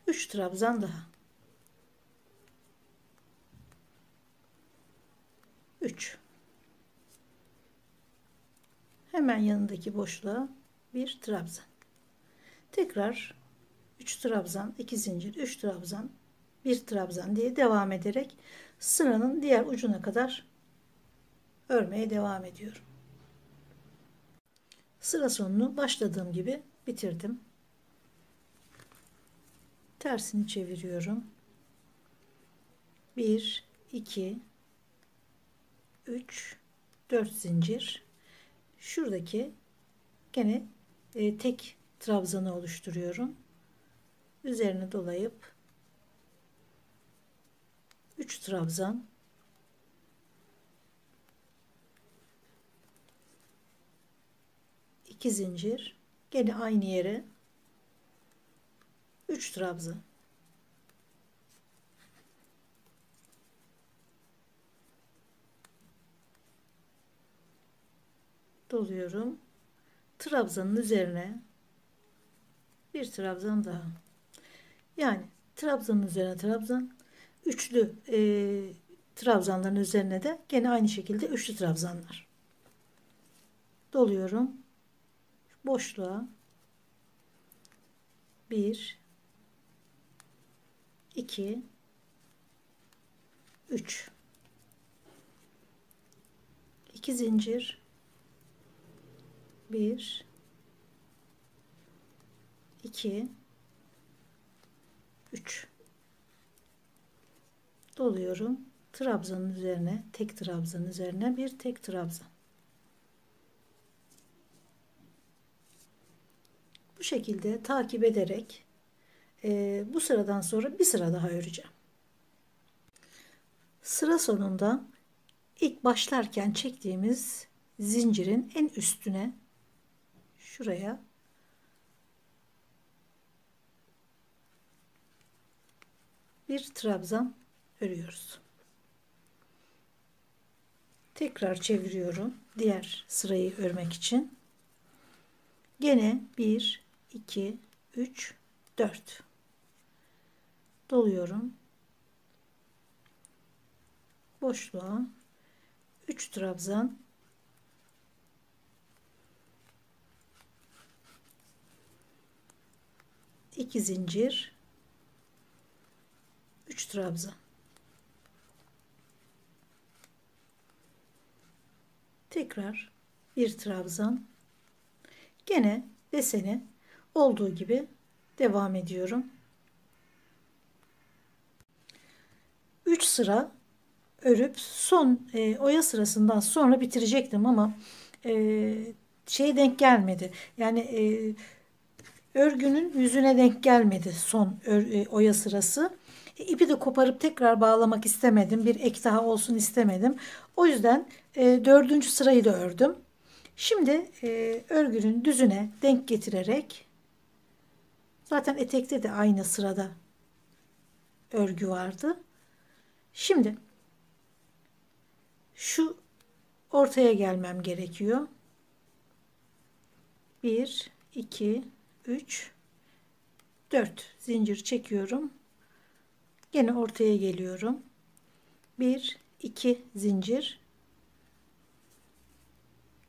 3 trabzan daha. 3. Hemen yanındaki boşluğa bir trabzan. Tekrar 3 trabzan, 2 zincir, 3 trabzan, bir trabzan diye devam ederek sıranın diğer ucuna kadar örmeye devam ediyorum. Sıra sonunu başladığım gibi bitirdim. Tersini çeviriyorum. 1, 2, 3, 4 zincir. Şuradaki gene tek trabzanı oluşturuyorum. Üzerine dolayıp 3 trabzan, 2 zincir, gene aynı yere 3 trabzan. Doluyorum. Trabzanın üzerine bir trabzan daha. Yani trabzanın üzerine trabzan, üçlü trabzanların üzerine de gene aynı şekilde üçlü trabzanlar. Doluyorum. Boşluğa 1, 2, 3, 2 zincir, 1, 2, 3. Doluyorum. Trabzanın üzerine, tek trabzanın üzerine bir tek trabzan. Bu şekilde takip ederek bu sıradan sonra bir sıra daha öreceğim. Sıra sonunda ilk başlarken çektiğimiz zincirin en üstüne şuraya bir trabzan örüyoruz. Tekrar çeviriyorum diğer sırayı örmek için. Gene 1 2 3 4 doluyorum. Boşluğa 3 trabzan, 2 zincir, 3 trabzan. Tekrar bir trabzan. Gene deseni olduğu gibi devam ediyorum. 3 sıra örüp son oya sırasından sonra bitirecektim ama denk gelmedi. Yani örgünün yüzüne denk gelmedi son oya sırası. İpi de koparıp tekrar bağlamak istemedim. Bir ek daha olsun istemedim. O yüzden 4. sırayı da ördüm. Şimdi örgünün düzüne denk getirerek, zaten etekte de aynı sırada örgü vardı. Şimdi şu ortaya gelmem gerekiyor. 1 2 3 4 zincir çekiyorum. Gene ortaya geliyorum. 1 2 zincir,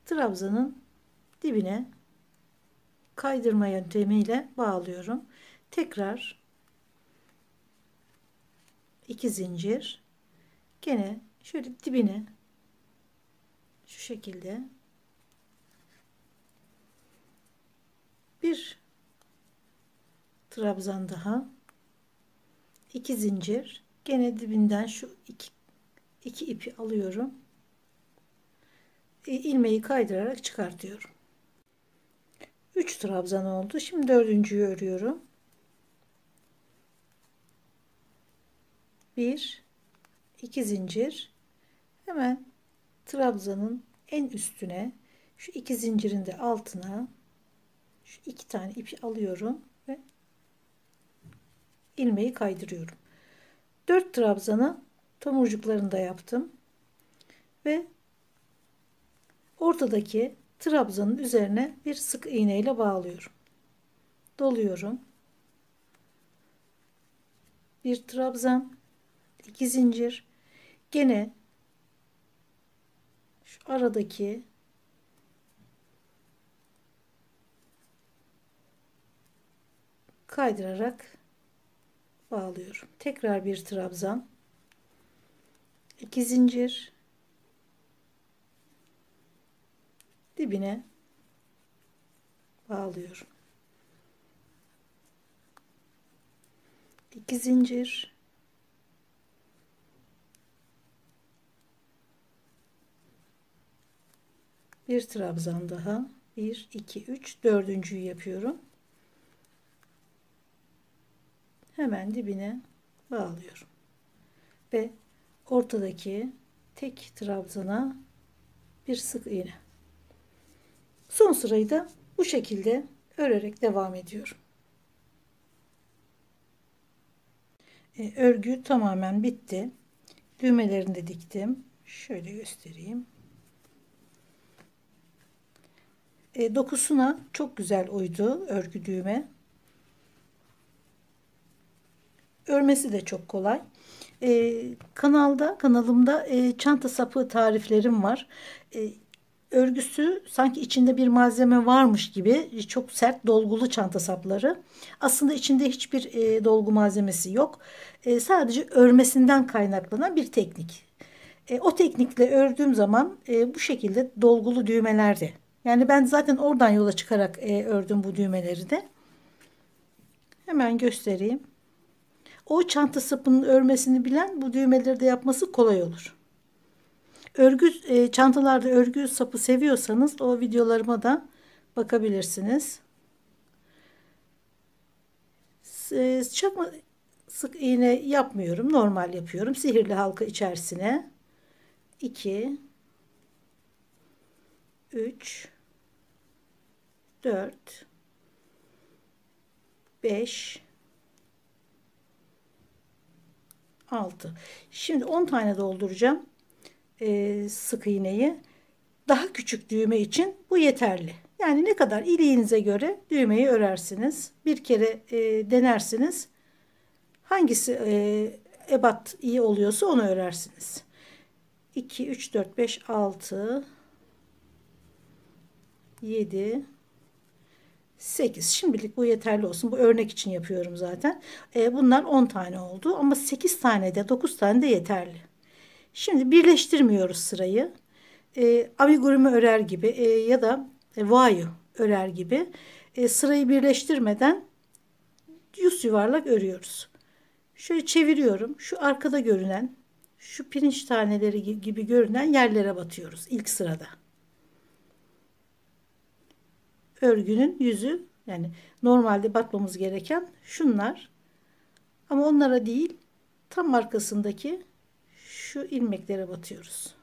trabzanın dibine kaydırma yöntemiyle bağlıyorum. Tekrar 2 zincir, gene şöyle dibine şu şekilde bir trabzan daha, 2 zincir, gene dibinden şu iki ipi alıyorum. İlmeği kaydırarak çıkartıyorum. 3 trabzan oldu. Şimdi dördüncüyü örüyorum. 1 2 zincir, hemen trabzanın en üstüne şu 2 zincirin de altına şu 2 tane ipi alıyorum ve ilmeği kaydırıyorum. 4 trabzanı tomurcuklarını da yaptım ve ortadaki trabzanın üzerine bir sık iğne ile bağlıyorum. Doluyorum. Bir trabzan, 2 zincir, gene şu aradaki kaydırarak bağlıyorum. Tekrar bir trabzan, 2 zincir, dibine bağlıyorum. 2 zincir, bir trabzan daha, 1 2 3 dördüncüyü yapıyorum. Hemen dibine bağlıyorum ve ortadaki tek trabzana bir sık iğne. Son sırayı da bu şekilde örerek devam ediyorum. Örgü tamamen bitti. Düğmelerini de diktim. Şöyle göstereyim. Dokusuna çok güzel uydu örgü düğme. Örmesi de çok kolay. Kanalımda çanta sapı tariflerim var. Örgüsü sanki içinde bir malzeme varmış gibi çok sert dolgulu çanta sapları. Aslında içinde hiçbir dolgu malzemesi yok. Sadece örmesinden kaynaklanan bir teknik. O teknikle ördüğüm zaman bu şekilde dolgulu düğmelerdi. Yani ben zaten oradan yola çıkarak ördüm bu düğmeleri de. Hemen göstereyim. O çanta sapının örmesini bilen bu düğmeleri de yapması kolay olur. Çantalarda örgü sapı seviyorsanız o videolarıma da bakabilirsiniz. Çakma sık iğne yapmıyorum. Normal yapıyorum. Sihirli halka içerisine 2, 3, 4, 5, 6. Şimdi 10 tane dolduracağım sık iğneyi. Daha küçük düğme için bu yeterli. Yani ne kadar iliğinize göre düğmeyi örersiniz. Bir kere denersiniz. Hangisi ebat iyi oluyorsa onu örersiniz. 2, 3, 4, 5, 6, 7, 8. Şimdilik bu yeterli olsun. Bu örnek için yapıyorum zaten. Bunlar 10 tane oldu. Ama 8 tane de 9 tane de yeterli. Şimdi birleştirmiyoruz sırayı. Amigurumi örer gibi ya da vayu örer gibi sırayı birleştirmeden yüz yuvarlak örüyoruz. Şöyle çeviriyorum. Şu arkada görünen, şu pirinç taneleri gibi görünen yerlere batıyoruz ilk sırada. Örgünün yüzü, yani normalde batmamız gereken şunlar, ama onlara değil, tam arkasındaki şu ilmeklere batıyoruz.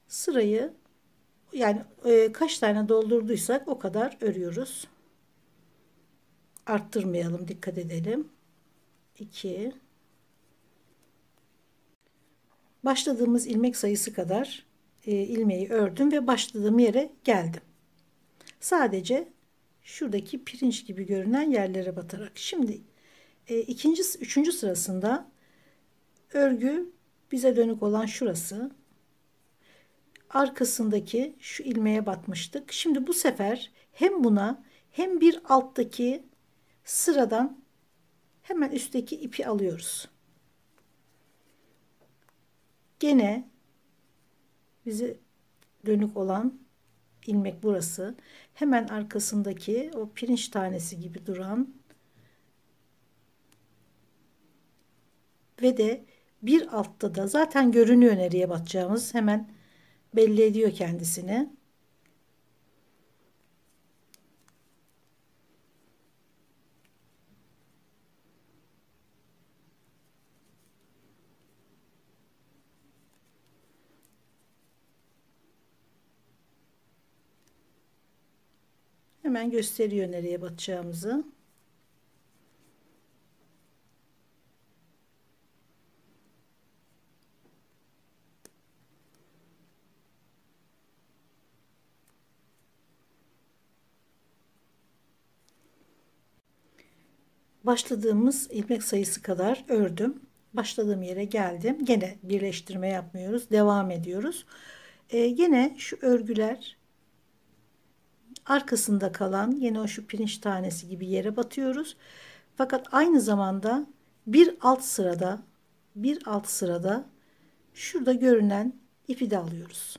Sırayı, yani kaç tane doldurduysak o kadar örüyoruz. Arttırmayalım, dikkat edelim. 2, başladığımız ilmek sayısı kadar ilmeği ördüm ve başladığım yere geldim. Sadece şuradaki pirinç gibi görünen yerlere batarak. Şimdi üçüncü sırasında örgü bize dönük olan şurası. Arkasındaki şu ilmeğe batmıştık. Şimdi bu sefer hem buna hem bir alttaki sıradan hemen üstteki ipi alıyoruz. Gene bize dönük olan ilmek burası. Hemen arkasındaki o pirinç tanesi gibi duran ve de bir altta da zaten görünüyor nereye batacağımız, hemen belli ediyor kendisini. Hemen gösteriyor nereye batacağımızı. Başladığımız ilmek sayısı kadar ördüm. Başladığım yere geldim. Gene birleştirme yapmıyoruz. Devam ediyoruz. Gene şu örgüler arkasında kalan, yine o şu pirinç tanesi gibi yere batıyoruz. Fakat aynı zamanda bir alt sırada şurada görünen ipi de alıyoruz.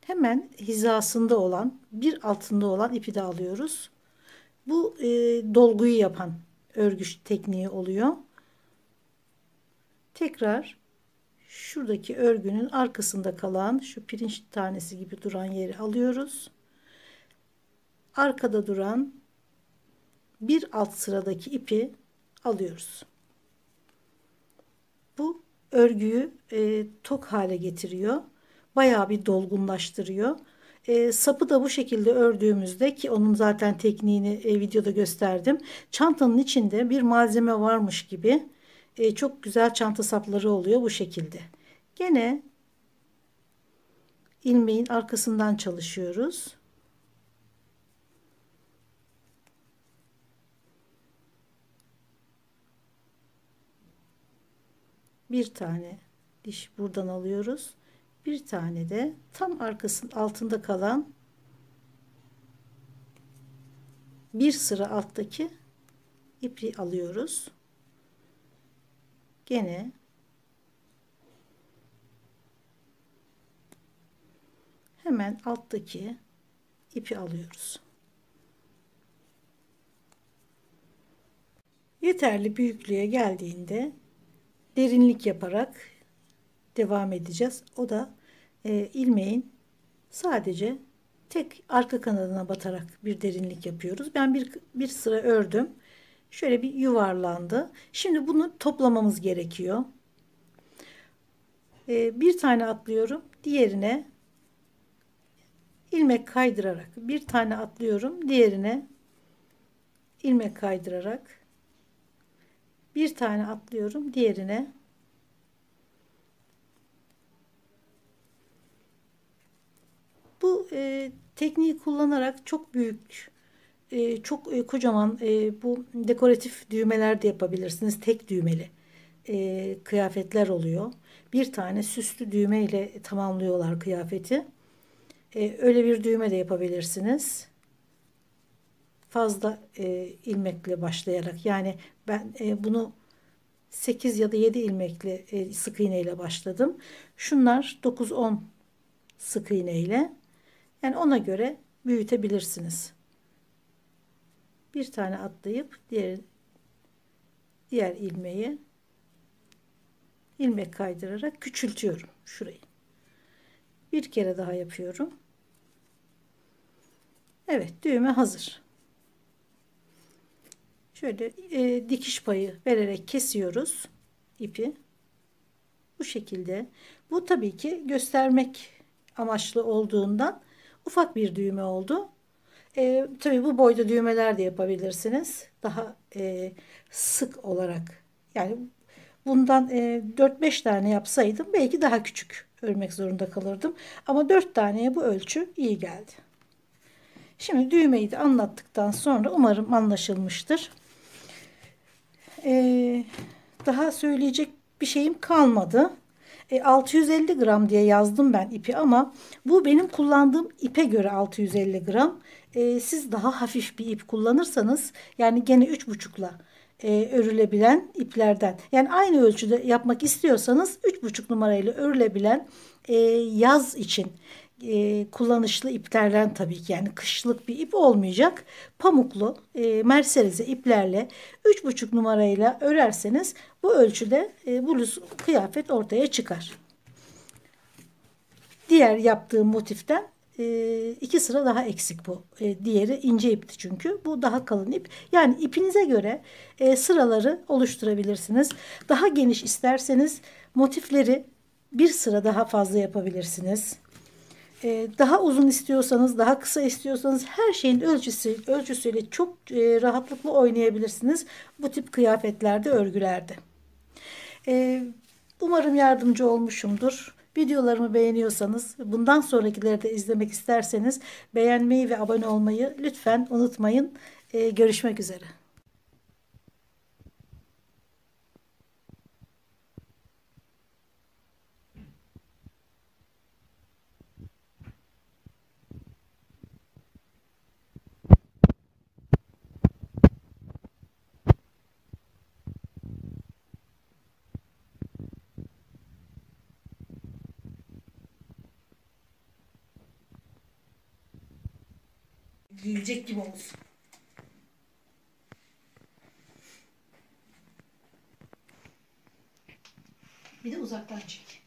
Hemen hizasında olan, bir altında olan ipi de alıyoruz. Bu dolguyu yapan örgü tekniği oluyor. Tekrar şuradaki örgünün arkasında kalan şu pirinç tanesi gibi duran yeri alıyoruz. Arkada duran bir alt sıradaki ipi alıyoruz. Bu örgüyü tok hale getiriyor. Bayağı bir dolgunlaştırıyor. Sapı da bu şekilde ördüğümüzde, ki onun zaten tekniğini videoda gösterdim. Çantanın içinde bir malzeme varmış gibi çok güzel çanta sapları oluyor bu şekilde. Gene ilmeğin arkasından çalışıyoruz. Bir tane diş buradan alıyoruz. Bir tane de tam arkasının altında kalan bir sıra alttaki ipi alıyoruz. Gene hemen alttaki ipi alıyoruz. Yeterli büyüklüğe geldiğinde derinlik yaparak devam edeceğiz. O da ilmeğin sadece tek arka kanadına batarak bir derinlik yapıyoruz. Ben bir sıra ördüm. Şöyle bir yuvarlandı. Şimdi bunu toplamamız gerekiyor. Bir tane atlıyorum. Diğerine ilmek kaydırarak bir tane atlıyorum. Diğerine ilmek kaydırarak bir tane atlıyorum. Diğerine bu tekniği kullanarak çok büyük çok kocaman bu dekoratif düğmeler de yapabilirsiniz. Tek düğmeli kıyafetler oluyor. Bir tane süslü düğme ile tamamlıyorlar kıyafeti. Öyle bir düğme de yapabilirsiniz. Fazla ilmekle başlayarak, yani ben bunu 8 ya da 7 ilmekli sık iğne ile başladım. Şunlar 9-10 sık iğne ile, yani ona göre büyütebilirsiniz. Bir tane atlayıp diğer ilmeği ilmek kaydırarak küçültüyorum şurayı. Bir kere daha yapıyorum. Evet, düğme hazır. Şöyle dikiş payı vererek kesiyoruz ipi. Bu şekilde. Bu tabii ki göstermek amaçlı olduğundan ufak bir düğme oldu. Tabii bu boyda düğmeler de yapabilirsiniz. Daha sık olarak. Yani bundan 4-5 tane yapsaydım belki daha küçük örmek zorunda kalırdım. Ama 4 taneye bu ölçü iyi geldi. Şimdi düğmeyi de anlattıktan sonra umarım anlaşılmıştır. Daha söyleyecek bir şeyim kalmadı. 650 gram diye yazdım ben ipi, ama bu benim kullandığım ipe göre 650 gram. Siz daha hafif bir ip kullanırsanız, yani gene 3,5'la örülebilen iplerden, yani aynı ölçüde yapmak istiyorsanız 3,5 numarayla örülebilen yaz için kullanışlı iplerden, tabii ki yani kışlık bir ip olmayacak, pamuklu merserize iplerle 3,5 numarayla örerseniz bu ölçüde bluz kıyafet ortaya çıkar. Diğer yaptığım motiften 2 sıra daha eksik bu. Diğeri ince ipti çünkü. Bu daha kalın ip. Yani ipinize göre sıraları oluşturabilirsiniz. Daha geniş isterseniz motifleri bir sıra daha fazla yapabilirsiniz. Daha uzun istiyorsanız, daha kısa istiyorsanız, her şeyin ölçüsüyle çok rahatlıkla oynayabilirsiniz bu tip kıyafetlerde, örgülerde. Umarım yardımcı olmuşumdur. Videolarımı beğeniyorsanız, bundan sonrakileri de izlemek isterseniz beğenmeyi ve abone olmayı lütfen unutmayın. Görüşmek üzere. Yiyecek gibi olsun. Bir de uzaktan çek.